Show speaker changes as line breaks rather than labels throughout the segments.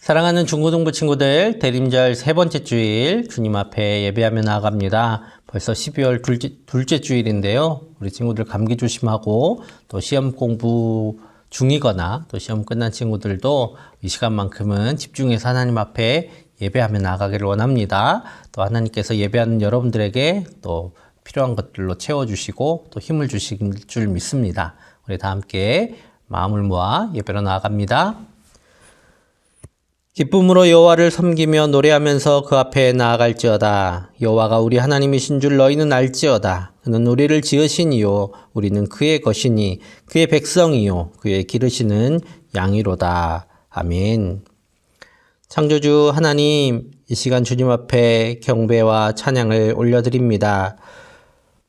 사랑하는 중고등부 친구들, 대림절 세 번째 주일 주님 앞에 예배하며 나아갑니다. 벌써 12월 둘째 주일인데요. 우리 친구들 감기 조심하고 또 시험 공부 중이거나 또 시험 끝난 친구들도 이 시간만큼은 집중해서 하나님 앞에 예배하며 나아가기를 원합니다. 또 하나님께서 예배하는 여러분들에게 또 필요한 것들로 채워주시고 또 힘을 주실 줄 믿습니다. 우리 다 함께 마음을 모아 예배로 나아갑니다. 기쁨으로 여호와를 섬기며 노래하면서 그 앞에 나아갈지어다. 여호와가 우리 하나님이신 줄 너희는 알지어다. 그는 우리를 지으시니요 우리는 그의 것이니 그의 백성이요 그의 기르시는 양이로다. 아멘. 창조주 하나님, 이 시간 주님 앞에 경배와 찬양을 올려드립니다.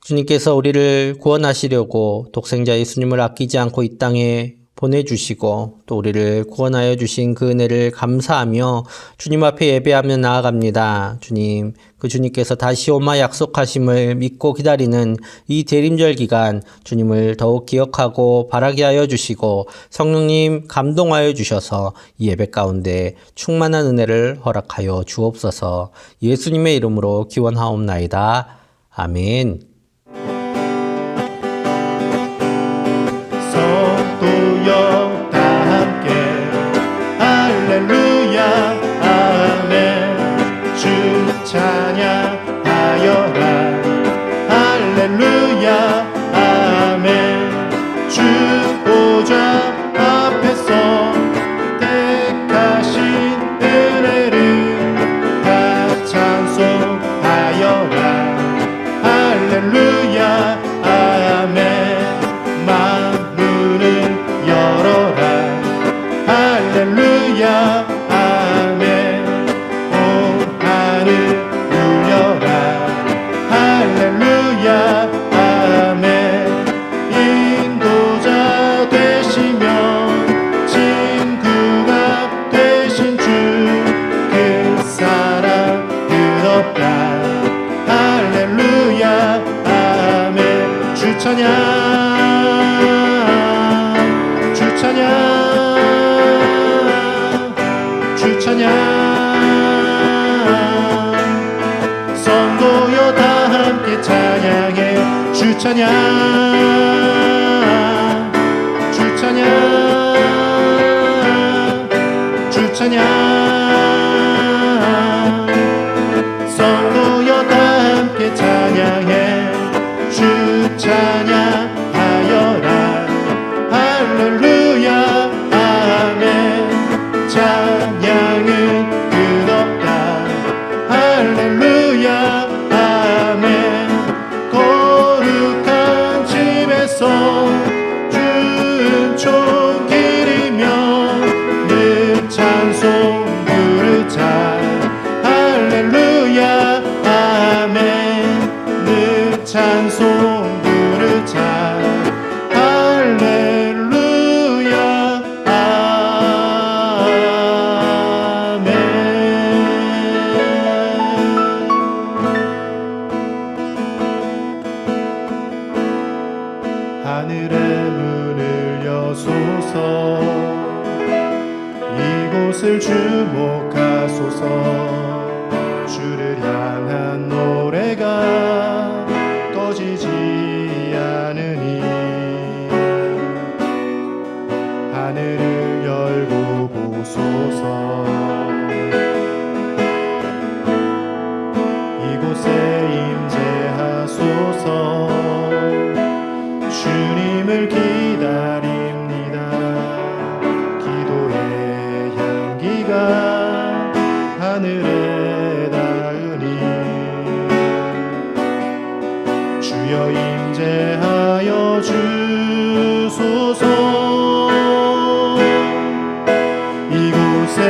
주님께서 우리를 구원하시려고 독생자 예수님을 아끼지 않고 이 땅에 보내주시고 또 우리를 구원하여 주신 그 은혜를 감사하며 주님 앞에 예배하며 나아갑니다. 주님, 그 주님께서 다시 오마 약속하심을 믿고 기다리는 이 대림절 기간 주님을 더욱 기억하고 바라게 하여 주시고 성령님 감동하여 주셔서 이 예배 가운데 충만한 은혜를 허락하여 주옵소서. 예수님의 이름으로 기원하옵나이다. 아멘.
성도여 다 함께 할렐루야 아멘 주 찬양하여라 할렐루야 아멘 주 보좌 앞에서 택하신 은혜를 다 찬송하여라 할렐루야 아멘 할렐루야 아멘 온 하늘 울려라 할렐루야 아멘 인도자 되시며 친구가 되신 주 그 사랑 끝없다 할렐루야 아멘 주 찬양 주 찬양 성도여 다 함께 찬양해 주 찬양 주 찬양 주 찬양 성도여 다 함께 찬양해 주 찬양하여라 할렐루야 아멘 찬양은 끝없다 할렐루야 아멘 거룩한 집에서 주은총 기리며 늘 찬송 부르자 할렐루야 아멘 늘 찬송 부르자 할렐루야 아멘 하늘의 문을 여소서 이곳을 주목하소서 주를 향한 노래가 꺼지지 않으니 하늘을 열고 보소서 이곳에 임재하소서 주님을 기다립니다 기도의 향기가 하늘에 닿으니 주여 임재하여 주소서 이곳에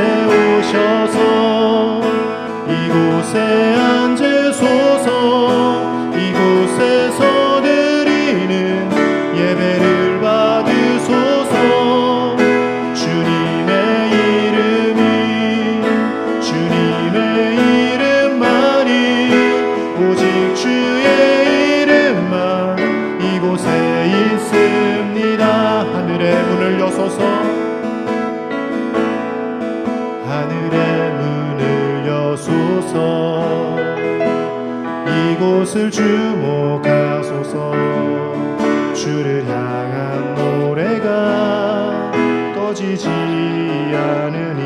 이곳을 주목하소서. 주를 향한 노래가 꺼지지 않으니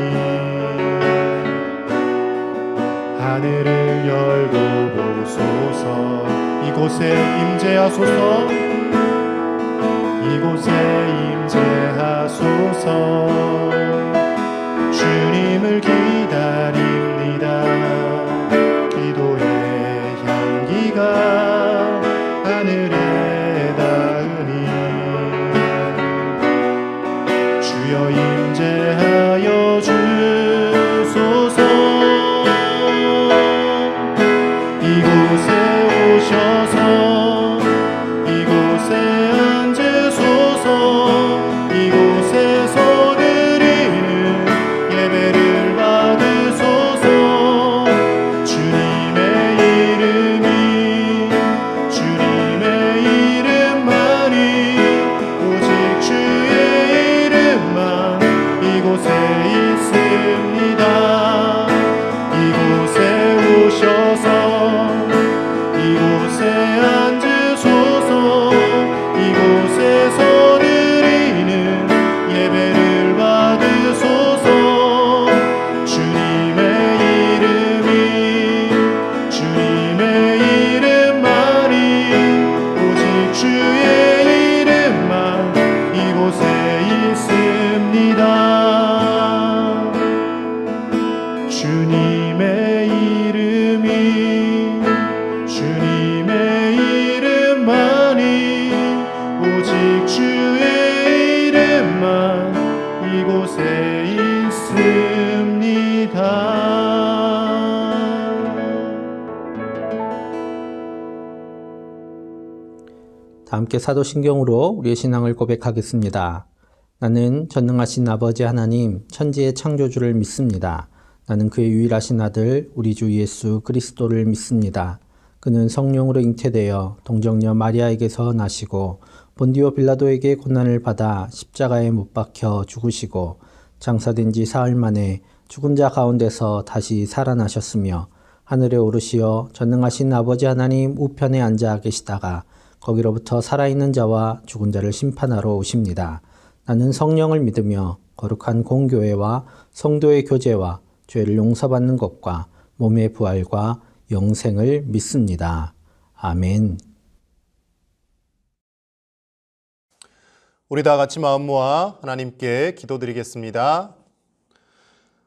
하늘을 열고 보소서. 이곳에 임재하소서. 이곳에 임재하소서. 주님을 기다립니다. 기도의 향기가 하늘에 닿으니 주여 임재하여 주소서. 이곳에 오셔서 이곳에 앉으소서. 이곳에서 드리는 예배를 받으소서. 주님의 이름만이 오직 주의 이름만 이곳에 있습니다. 이곳에 오셔서 이곳에 앉으소서. 이곳에서 드리는 예배를 받으소서. 주님의 이름만이 오직 주의 이름만 이곳에 있습니다. 주님의 이름만이 오직 주의 이름만 이곳에 있습니다.
다 함께 사도신경으로 우리의 신앙을 고백하겠습니다. 나는 전능하신 아버지 하나님, 천지의 창조주를 믿습니다. 나는 그의 유일하신 아들, 우리 주 예수 그리스도를 믿습니다. 그는 성령으로 잉태되어 동정녀 마리아에게서 나시고 본디오 빌라도에게 고난을 받아 십자가에 못 박혀 죽으시고 장사된 지 사흘 만에 죽은 자 가운데서 다시 살아나셨으며 하늘에 오르시어 전능하신 아버지 하나님 우편에 앉아 계시다가 거기로부터 살아있는 자와 죽은 자를 심판하러 오십니다. 나는 성령을 믿으며 거룩한 공교회와 성도의 교제와 죄를 용서받는 것과 몸의 부활과 영생을 믿습니다. 아멘.
우리 다 같이 마음 모아 하나님께 기도드리겠습니다.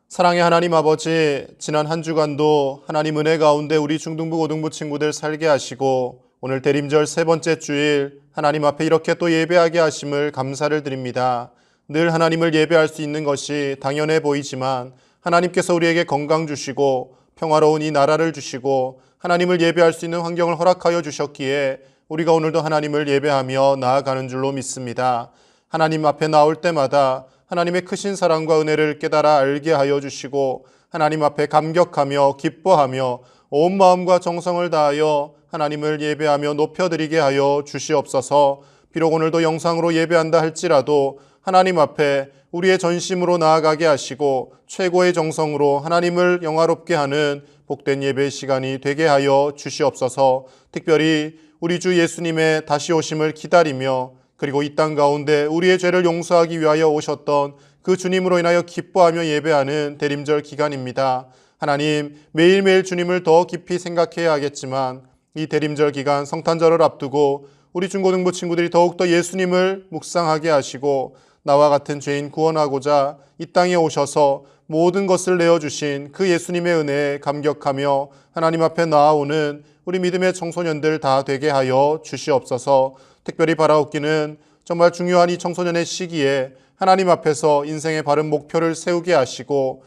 사랑의 하나님 아버지, 지난 한 주간도 하나님 은혜 가운데 우리 중등부 고등부 친구들 살게 하시고 오늘 대림절 세 번째 주일 하나님 앞에 이렇게 또 예배하게 하심을 감사를 드립니다. 늘 하나님을 예배할 수 있는 것이 당연해 보이지만 하나님께서 우리에게 건강 주시고 평화로운 이 나라를 주시고 하나님을 예배할 수 있는 환경을 허락하여 주셨기에 우리가 오늘도 하나님을 예배하며 나아가는 줄로 믿습니다. 하나님 앞에 나올 때마다 하나님의 크신 사랑과 은혜를 깨달아 알게 하여 주시고 하나님 앞에 감격하며 기뻐하며 온 마음과 정성을 다하여 하나님을 예배하며 높여드리게 하여 주시옵소서. 비록 오늘도 영상으로 예배한다 할지라도 하나님 앞에 우리의 전심으로 나아가게 하시고 최고의 정성으로 하나님을 영화롭게 하는 복된 예배 시간이 되게 하여 주시옵소서. 특별히 우리 주 예수님의 다시 오심을 기다리며 그리고 이 땅 가운데 우리의 죄를 용서하기 위하여 오셨던 그 주님으로 인하여 기뻐하며 예배하는 대림절 기간입니다. 하나님, 매일매일 주님을 더 깊이 생각해야 하겠지만 이 대림절 기간 성탄절을 앞두고 우리 중고등부 친구들이 더욱더 예수님을 묵상하게 하시고 나와 같은 죄인 구원하고자 이 땅에 오셔서 모든 것을 내어주신 그 예수님의 은혜에 감격하며 하나님 앞에 나아오는 우리 믿음의 청소년들 다 되게 하여 주시옵소서. 특별히 바라옵기는 정말 중요한 이 청소년의 시기에 하나님 앞에서 인생의 바른 목표를 세우게 하시고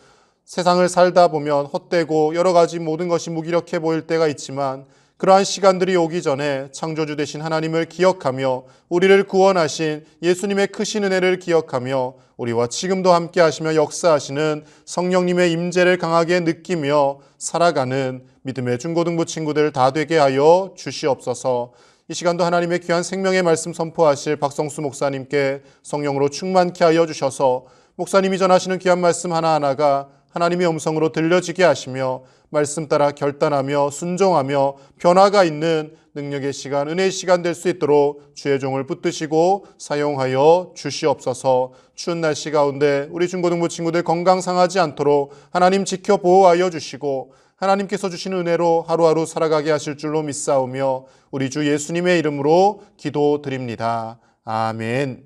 세상을 살다 보면 헛되고 여러 가지 모든 것이 무기력해 보일 때가 있지만 그러한 시간들이 오기 전에 창조주 되신 하나님을 기억하며 우리를 구원하신 예수님의 크신 은혜를 기억하며 우리와 지금도 함께 하시며 역사하시는 성령님의 임재를 강하게 느끼며 살아가는 믿음의 중고등부 친구들 다 되게 하여 주시옵소서. 이 시간도 하나님의 귀한 생명의 말씀 선포하실 박성수 목사님께 성령으로 충만케 하여 주셔서 목사님이 전하시는 귀한 말씀 하나하나가 하나님의 음성으로 들려지게 하시며 말씀 따라 결단하며 순종하며 변화가 있는 능력의 시간, 은혜의 시간 될 수 있도록 주의 종을 붙드시고 사용하여 주시옵소서. 추운 날씨 가운데 우리 중고등부 친구들 건강 상하지 않도록 하나님 지켜 보호하여 주시고 하나님께서 주신 은혜로 하루하루 살아가게 하실 줄로 믿사오며 우리 주 예수님의 이름으로 기도드립니다. 아멘.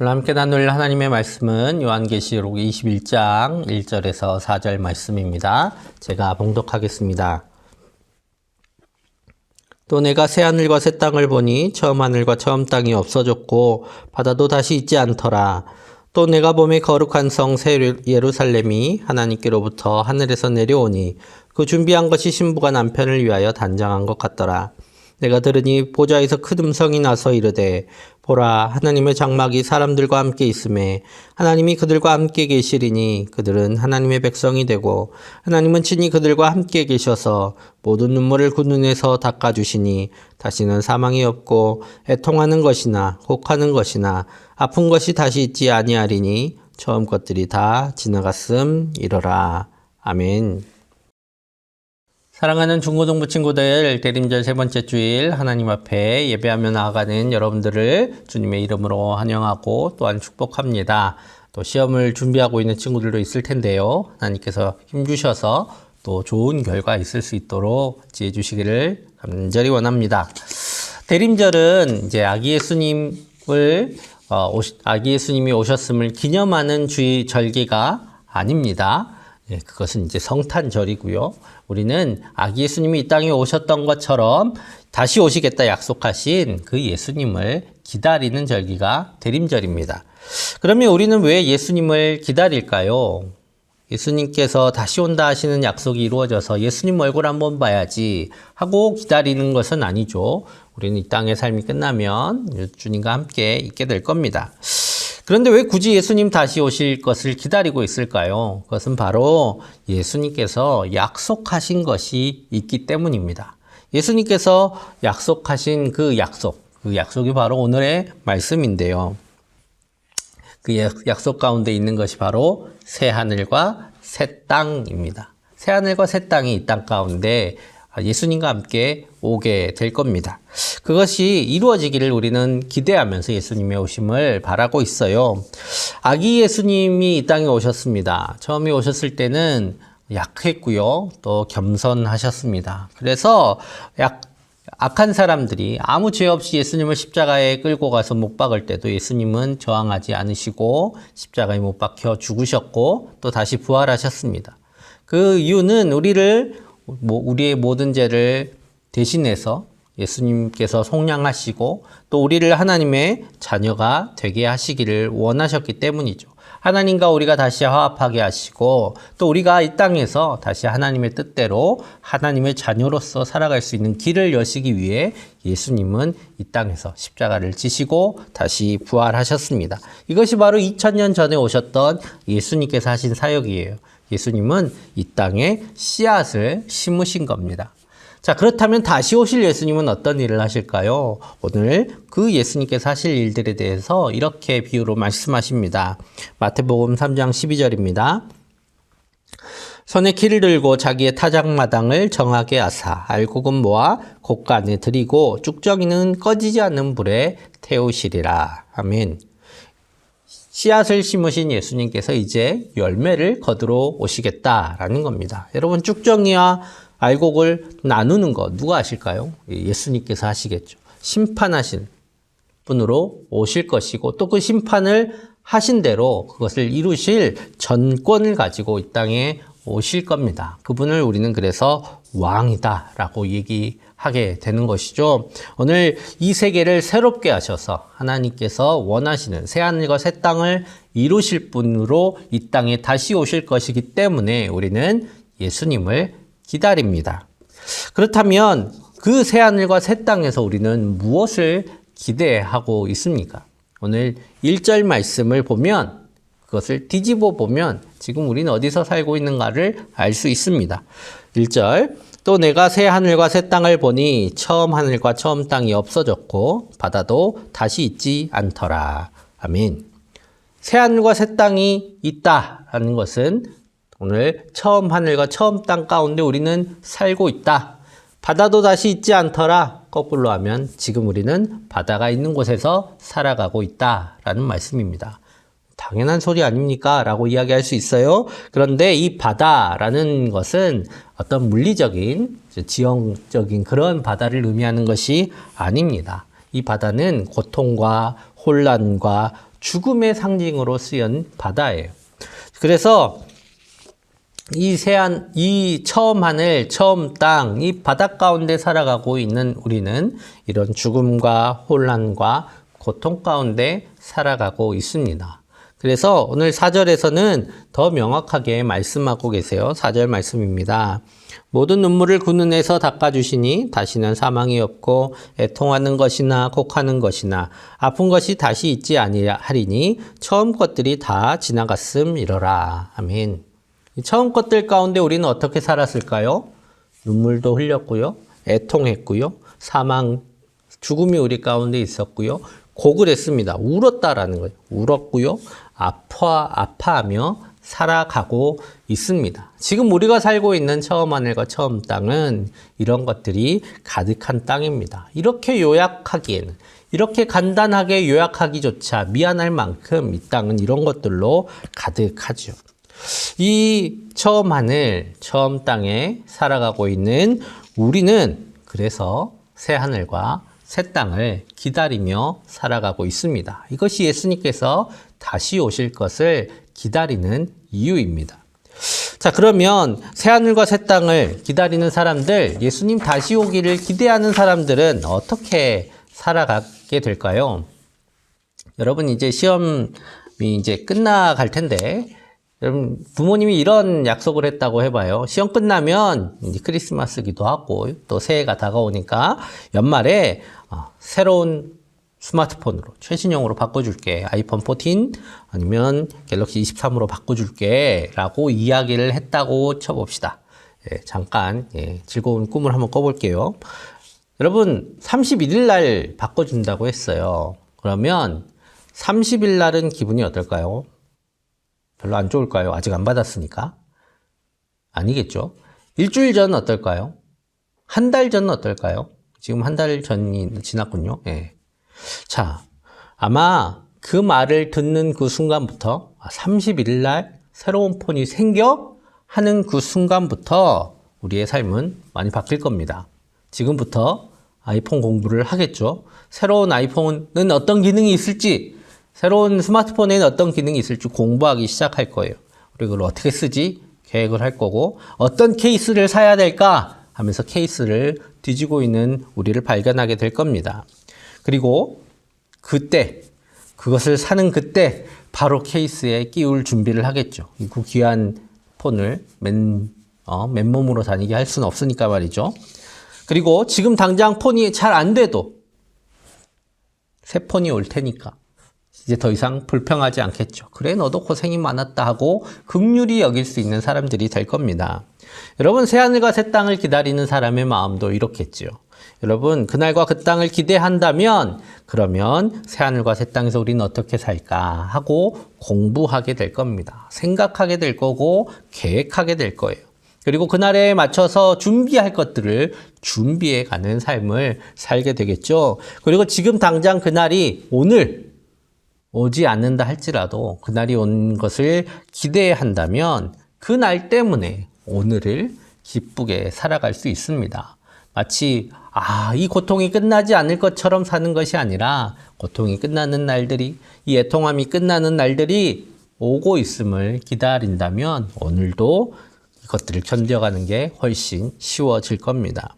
오늘 함께 나눌 하나님의 말씀은 요한계시록 21장 1절에서 4절 말씀입니다. 제가 봉독하겠습니다. 또 내가 새 하늘과 새 땅을 보니 처음 하늘과 처음 땅이 없어졌고 바다도 다시 있지 않더라. 또 내가 봄에 거룩한 성 새 예루살렘이 하나님께로부터 하늘에서 내려오니 그 준비한 것이 신부가 남편을 위하여 단장한 것 같더라. 내가 들으니 보좌에서 큰 음성이 나서 이르되 보라 하나님의 장막이 사람들과 함께 있음에 하나님이 그들과 함께 계시리니 그들은 하나님의 백성이 되고 하나님은 친히 그들과 함께 계셔서 모든 눈물을 그 눈에서 닦아주시니 다시는 사망이 없고 애통하는 것이나 혹하는 것이나 아픈 것이 다시 있지 아니하리니 처음 것들이 다 지나갔음이러라. 아멘. 사랑하는 중고등부 친구들, 대림절 세 번째 주일 하나님 앞에 예배하며 나아가는 여러분들을 주님의 이름으로 환영하고 또한 축복합니다. 또 시험을 준비하고 있는 친구들도 있을 텐데요. 하나님께서 힘주셔서 또 좋은 결과 있을 수 있도록 지혜 주시기를 간절히 원합니다. 대림절은 이제 아기 예수님이 오셨음을 기념하는 절기가 아닙니다. 예, 그것은 이제 성탄절이고요. 우리는 아기 예수님이 이 땅에 오셨던 것처럼 다시 오시겠다 약속하신 그 예수님을 기다리는 절기가 대림절입니다. 그러면 우리는 왜 예수님을 기다릴까요? 예수님께서 다시 온다 하시는 약속이 이루어져서 예수님 얼굴 한번 봐야지 하고 기다리는 것은 아니죠. 우리는 이 땅의 삶이 끝나면 주님과 함께 있게 될 겁니다. 그런데 왜 굳이 예수님 다시 오실 것을 기다리고 있을까요? 그것은 바로 예수님께서 약속하신 것이 있기 때문입니다. 예수님께서 약속하신 그 약속이 바로 오늘의 말씀인데요. 그 약속 가운데 있는 것이 바로 새 하늘과 새 땅입니다. 새 하늘과 새 땅이 이 땅 가운데 예수님과 함께 오게 될 겁니다. 그것이 이루어지기를 우리는 기대하면서 예수님의 오심을 바라고 있어요. 아기 예수님이 이 땅에 오셨습니다. 처음에 오셨을 때는 약했고요. 또 겸손하셨습니다. 그래서 악한 사람들이 아무 죄 없이 예수님을 십자가에 끌고 가서 못 박을 때도 예수님은 저항하지 않으시고 십자가에 못 박혀 죽으셨고 또 다시 부활하셨습니다. 그 이유는 우리의 모든 죄를 대신해서 예수님께서 속량하시고 또 우리를 하나님의 자녀가 되게 하시기를 원하셨기 때문이죠. 하나님과 우리가 다시 화합하게 하시고 또 우리가 이 땅에서 다시 하나님의 뜻대로 하나님의 자녀로서 살아갈 수 있는 길을 여시기 위해 예수님은 이 땅에서 십자가를 지시고 다시 부활하셨습니다. 이것이 바로 2000년 전에 오셨던 예수님께서 하신 사역이에요. 예수님은 이 땅에 씨앗을 심으신 겁니다. 자, 그렇다면 다시 오실 예수님은 어떤 일을 하실까요? 오늘 그 예수님께서 하실 일들에 대해서 이렇게 비유로 말씀하십니다. 마태복음 3장 12절입니다. 손에 키를 들고 자기의 타작마당을 정하게 하사 알곡은 모아 곡간에 들이고 쭉정이는 꺼지지 않는 불에 태우시리라. 아멘. 씨앗을 심으신 예수님께서 이제 열매를 거두러 오시겠다라는 겁니다. 여러분, 쭉정이와 알곡을 나누는 거 누가 하실까요? 예수님께서 하시겠죠. 심판하신 분으로 오실 것이고 또 그 심판을 하신 대로 그것을 이루실 전권을 가지고 이 땅에 오실 겁니다. 그분을 우리는 그래서 왕이다라고 얘기하게 되는 것이죠. 오늘 이 세계를 새롭게 하셔서 하나님께서 원하시는 새하늘과 새 땅을 이루실 분으로 이 땅에 다시 오실 것이기 때문에 우리는 예수님을 기다립니다. 그렇다면 그 새하늘과 새 땅에서 우리는 무엇을 기대하고 있습니까? 오늘 1절 말씀을 보면 그것을 뒤집어 보면 지금 우리는 어디서 살고 있는가를 알 수 있습니다. 1절 또 내가 새 하늘과 새 땅을 보니 처음 하늘과 처음 땅이 없어졌고 바다도 다시 있지 않더라. 아멘. 새하늘과 새 땅이 있다라는 것은 오늘 처음 하늘과 처음 땅 가운데 우리는 살고 있다. 바다도 다시 있지 않더라. 거꾸로 하면 지금 우리는 바다가 있는 곳에서 살아가고 있다라는 말씀입니다. 당연한 소리 아닙니까? 라고 이야기할 수 있어요. 그런데 이 바다라는 것은 어떤 물리적인, 지형적인 그런 바다를 의미하는 것이 아닙니다. 이 바다는 고통과 혼란과 죽음의 상징으로 쓰인 바다예요. 그래서 이 처음 하늘, 처음 땅, 이 바다 가운데 살아가고 있는 우리는 이런 죽음과 혼란과 고통 가운데 살아가고 있습니다. 그래서 오늘 4절에서는 더 명확하게 말씀하고 계세요. 4절 말씀입니다. 모든 눈물을 그 눈에서 닦아주시니 다시는 사망이 없고 애통하는 것이나 곡하는 것이나 아픈 것이 다시 있지 아니하리니 처음 것들이 다 지나갔음이로라. 아멘. 처음 것들 가운데 우리는 어떻게 살았을까요? 눈물도 흘렸고요. 애통했고요. 사망, 죽음이 우리 가운데 있었고요. 곡을 했습니다. 울었다라는 거예요. 울었고요. 아파하며 살아가고 있습니다. 지금 우리가 살고 있는 처음 하늘과 처음 땅은 이런 것들이 가득한 땅입니다. 이렇게 요약하기에는, 이렇게 간단하게 요약하기조차 미안할 만큼 이 땅은 이런 것들로 가득하죠. 이 처음 하늘, 처음 땅에 살아가고 있는 우리는 그래서 새 하늘과 새 땅을 기다리며 살아가고 있습니다. 이것이 예수님께서 다시 오실 것을 기다리는 이유입니다. 자, 그러면 새 하늘과 새 땅을 기다리는 사람들, 예수님 다시 오기를 기대하는 사람들은 어떻게 살아가게 될까요? 여러분, 이제 시험이 이제 끝나갈 텐데, 여러분, 부모님이 이런 약속을 했다고 해봐요. 시험 끝나면 이제 크리스마스기도 하고 또 새해가 다가오니까 연말에 새로운 스마트폰으로 최신형으로 바꿔줄게. 아이폰 14 아니면 갤럭시 23으로 바꿔줄게 라고 이야기를 했다고 쳐봅시다. 잠깐 즐거운 꿈을 한번 꿔볼게요. 여러분 31일 날 바꿔준다고 했어요. 그러면 30일 날은 기분이 어떨까요? 별로 안 좋을까요? 아직 안 받았으니까. 아니겠죠. 일주일 전은 어떨까요? 한 달 전은 어떨까요? 지금 한 달 전이 지났군요. 자, 아마 그 말을 듣는 그 순간부터 31일 날 새로운 폰이 생겨 하는 그 순간부터 우리의 삶은 많이 바뀔 겁니다. 지금부터 아이폰 공부를 하겠죠. 새로운 아이폰은 어떤 기능이 있을지, 새로운 스마트폰에는 어떤 기능이 있을지 공부하기 시작할 거예요. 그리고 그걸 어떻게 쓰지? 계획을 할 거고, 어떤 케이스를 사야 될까? 하면서 케이스를 뒤지고 있는 우리를 발견하게 될 겁니다. 그리고 그때, 그것을 사는 그때 바로 케이스에 끼울 준비를 하겠죠. 그 귀한 폰을 맨몸으로 다니게 할 수는 없으니까 말이죠. 그리고 지금 당장 폰이 잘 안 돼도 새 폰이 올 테니까 이제 더 이상 불평하지 않겠죠. 그래, 너도 고생이 많았다 하고 긍휼히 여길 수 있는 사람들이 될 겁니다. 여러분, 새하늘과 새 땅을 기다리는 사람의 마음도 이렇겠죠. 여러분, 그날과 그 땅을 기대한다면 그러면 새하늘과 새 땅에서 우리는 어떻게 살까 하고 공부하게 될 겁니다. 생각하게 될 거고 계획하게 될 거예요. 그리고 그날에 맞춰서 준비할 것들을 준비해 가는 삶을 살게 되겠죠. 그리고 지금 당장 그날이 오늘 오지 않는다 할지라도 그날이 온 것을 기대한다면 그날 때문에 오늘을 기쁘게 살아갈 수 있습니다. 마치 이 고통이 끝나지 않을 것처럼 사는 것이 아니라 고통이 끝나는 날들이, 이 애통함이 끝나는 날들이 오고 있음을 기다린다면 오늘도 이것들을 견뎌가는 게 훨씬 쉬워질 겁니다.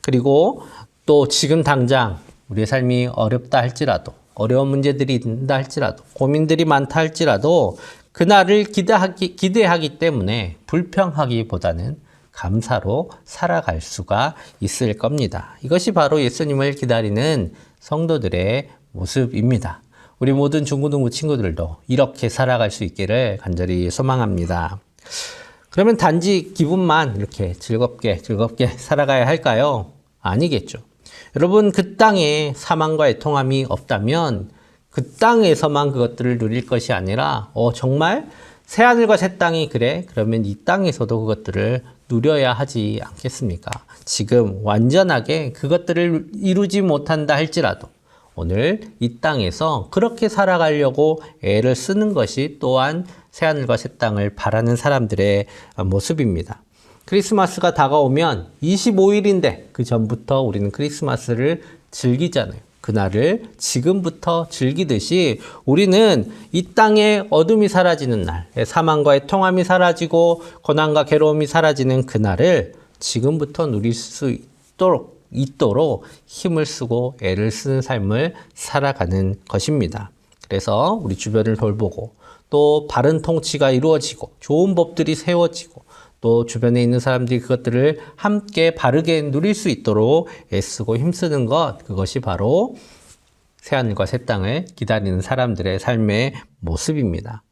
그리고 또 지금 당장 우리의 삶이 어렵다 할지라도, 어려운 문제들이 있다 할지라도, 고민들이 많다 할지라도 그날을 기대하기 때문에 불평하기보다는 감사로 살아갈 수가 있을 겁니다. 이것이 바로 예수님을 기다리는 성도들의 모습입니다. 우리 모든 중고등부 친구들도 이렇게 살아갈 수 있기를 간절히 소망합니다. 그러면 단지 기분만 이렇게 즐겁게 살아가야 할까요? 아니겠죠. 여러분, 그 땅에 사망과 애통함이 없다면 그 땅에서만 그것들을 누릴 것이 아니라 정말 새하늘과 새 땅이 그래? 그러면 이 땅에서도 그것들을 누려야 하지 않겠습니까? 지금 완전하게 그것들을 이루지 못한다 할지라도 오늘 이 땅에서 그렇게 살아가려고 애를 쓰는 것이 또한 새하늘과 새 땅을 바라는 사람들의 모습입니다. 크리스마스가 다가오면 25일인데 그 전부터 우리는 크리스마스를 즐기잖아요. 그날을 지금부터 즐기듯이 우리는 이 땅에 어둠이 사라지는 날, 사망과의 통함이 사라지고 고난과 괴로움이 사라지는 그날을 지금부터 누릴 수 있도록 힘을 쓰고 애를 쓰는 삶을 살아가는 것입니다. 그래서 우리 주변을 돌보고 또 바른 통치가 이루어지고 좋은 법들이 세워지고 또 주변에 있는 사람들이 그것들을 함께 바르게 누릴 수 있도록 애쓰고 힘쓰는 것, 그것이 바로 새하늘과 새 땅을 기다리는 사람들의 삶의 모습입니다.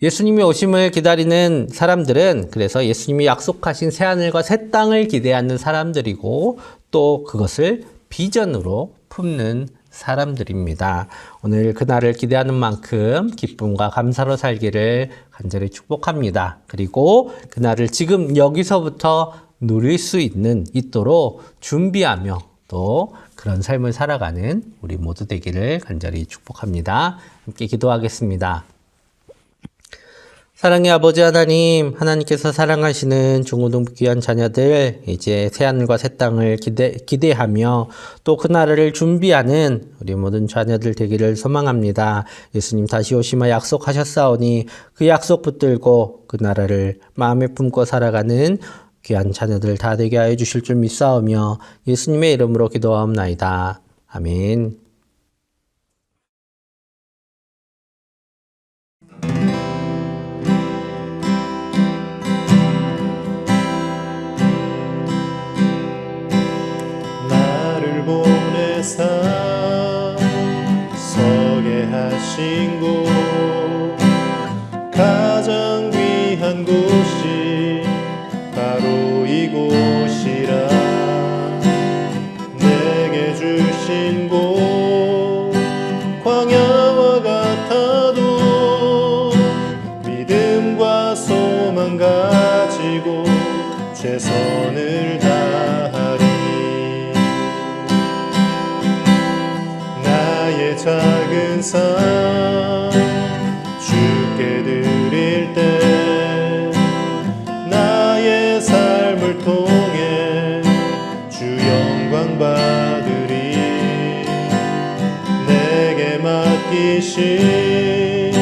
예수님이 오심을 기다리는 사람들은 그래서 예수님이 약속하신 새하늘과 새 땅을 기대하는 사람들이고 또 그것을 비전으로 품는 사람들입니다. 오늘 그날을 기대하는 만큼 기쁨과 감사로 살기를 간절히 축복합니다. 그리고 그날을 지금 여기서부터 누릴 수 있도록 준비하며 또 그런 삶을 살아가는 우리 모두 되기를 간절히 축복합니다. 함께 기도하겠습니다. 사랑의 아버지 하나님, 하나님께서 사랑하시는 중고등부 귀한 자녀들, 이제 새하늘과 새 땅을 기대하며 또 그날을 준비하는 우리 모든 자녀들 되기를 소망합니다. 예수님 다시 오시마 약속하셨사오니 그 약속 붙들고 그 나라를 마음에 품고 살아가는 귀한 자녀들 다 되게 하여 주실 줄 믿사오며 예수님의 이름으로 기도하옵나이다. 아멘.
보내사 서게 하신 곳 가장 귀한 곳이 바로 이곳이라 내게 주신 곳 광야와 같아도 믿음과 소망 가지고 최선을 다하리. 작은 삶 주께 드릴 때 나의 삶을 통해 주 영광 받으리. 내게 맡기신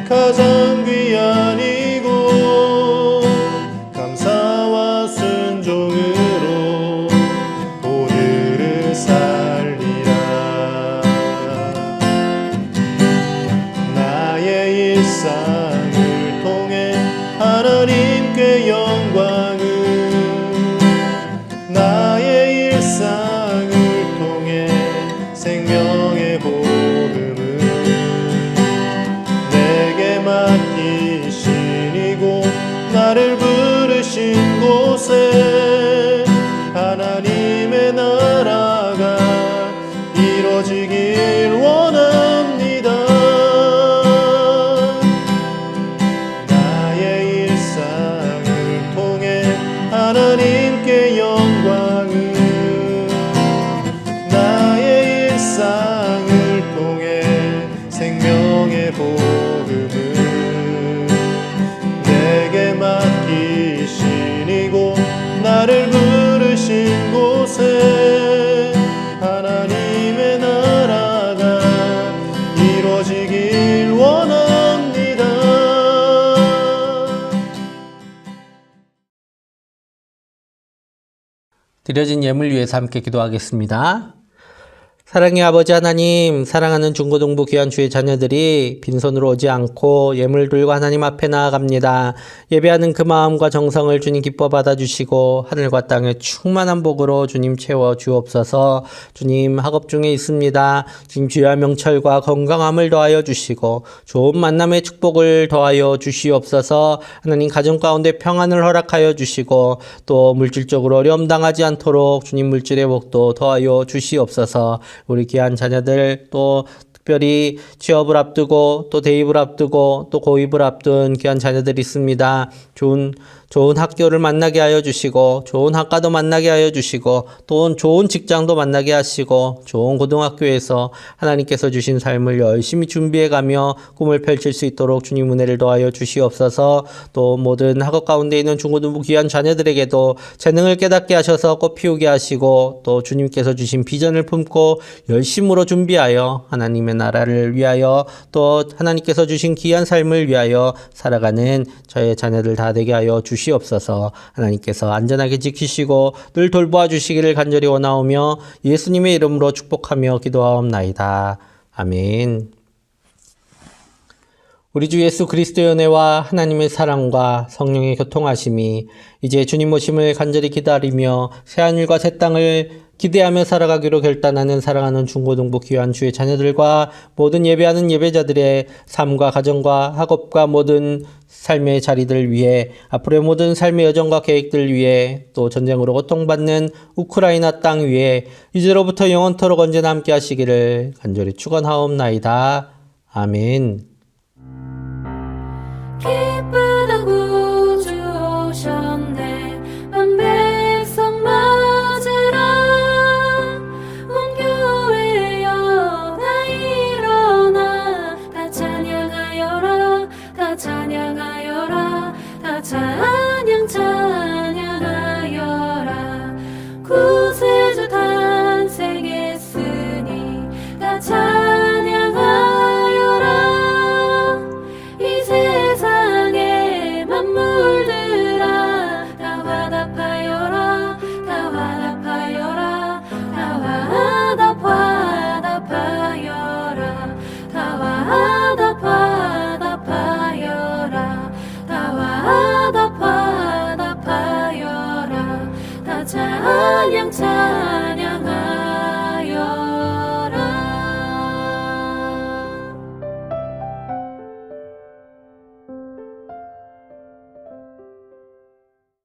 가장 귀한 이곳 감사와 순종으로 오늘을 살리라. 일상을 통해 하나님께 영광을 나의 일상을 통해 생명의 복음을 내게 맡기신 이곳 나를 부르신 곳에 하나님의 나라가 이루어지길 원합니다. 하나님께 영광을 나의 일상을 통해 생명의 복음을 내게 맡기신 이곳 나를 부르신 곳에 하나님의 나라가 이루어지길 원합니다.
드려진 예물 위해서 함께 기도하겠습니다. 사랑의 아버지 하나님, 사랑하는 중고등부 귀한 주의 자녀들이 빈손으로 오지 않고 예물 들고 하나님 앞에 나아갑니다. 예배하는 그 마음과 정성을 주님 기뻐 받아주시고 하늘과 땅의 충만한 복으로 주님 채워 주옵소서. 주님 학업 중에 있습니다. 주님 주야 명철과 건강함을 더하여 주시고 좋은 만남의 축복을 더하여 주시옵소서. 하나님 가정 가운데 평안을 허락하여 주시고 또 물질적으로 어려움 당하지 않도록 주님 물질의 복도 더하여 주시옵소서. 우리 귀한 자녀들 또 특별히 취업을 앞두고 또 대입을 앞두고 또 고입을 앞둔 귀한 자녀들이 있습니다. 좋은 학교를 만나게 하여 주시고 좋은 학과도 만나게 하여 주시고 또 좋은 직장도 만나게 하시고 좋은 고등학교에서 하나님께서 주신 삶을 열심히 준비해가며 꿈을 펼칠 수 있도록 주님 은혜를 더하여 주시옵소서. 또 모든 학업 가운데 있는 중고등부 귀한 자녀들에게도 재능을 깨닫게 하셔서 꽃 피우게 하시고 또 주님께서 주신 비전을 품고 열심으로 준비하여 하나님의 나라를 위하여 또 하나님께서 주신 귀한 삶을 위하여 살아가는 저의 자녀들 다 되게 하여 주시옵소서. 하나님께서 안전하게 지키시고 늘 돌보아 주시기를 간절히 원하오며 예수님의 이름으로 축복하며 기도하옵나이다. 아멘. 우리 주 예수 그리스도의 은혜와 하나님의 사랑과 성령의 교통하심이 이제 주님 오심을 간절히 기다리며 새하늘과 새 땅을 기대하며 살아가기로 결단하는 사랑하는 중고등부 귀한 주의 자녀들과 모든 예배하는 예배자들의 삶과 가정과 학업과 모든 삶의 자리들 위해 앞으로의 모든 삶의 여정과 계획들 위해 또 전쟁으로 고통받는 우크라이나 땅 위에 이제로부터 영원토록 언제나 함께 하시기를 간절히 축원하옵나이다. 아멘.
기쁘다고 주 오셨네 만 백성 맞으라 온 교회여 다 일어나 다 찬양하여라 다 찬양하여라 다 찬양하여라 구세주 탄생했으니 다 찬양하여라 이 세상의 만물들아 다 화답하여라 다 화답하여라 다 화답하여라 다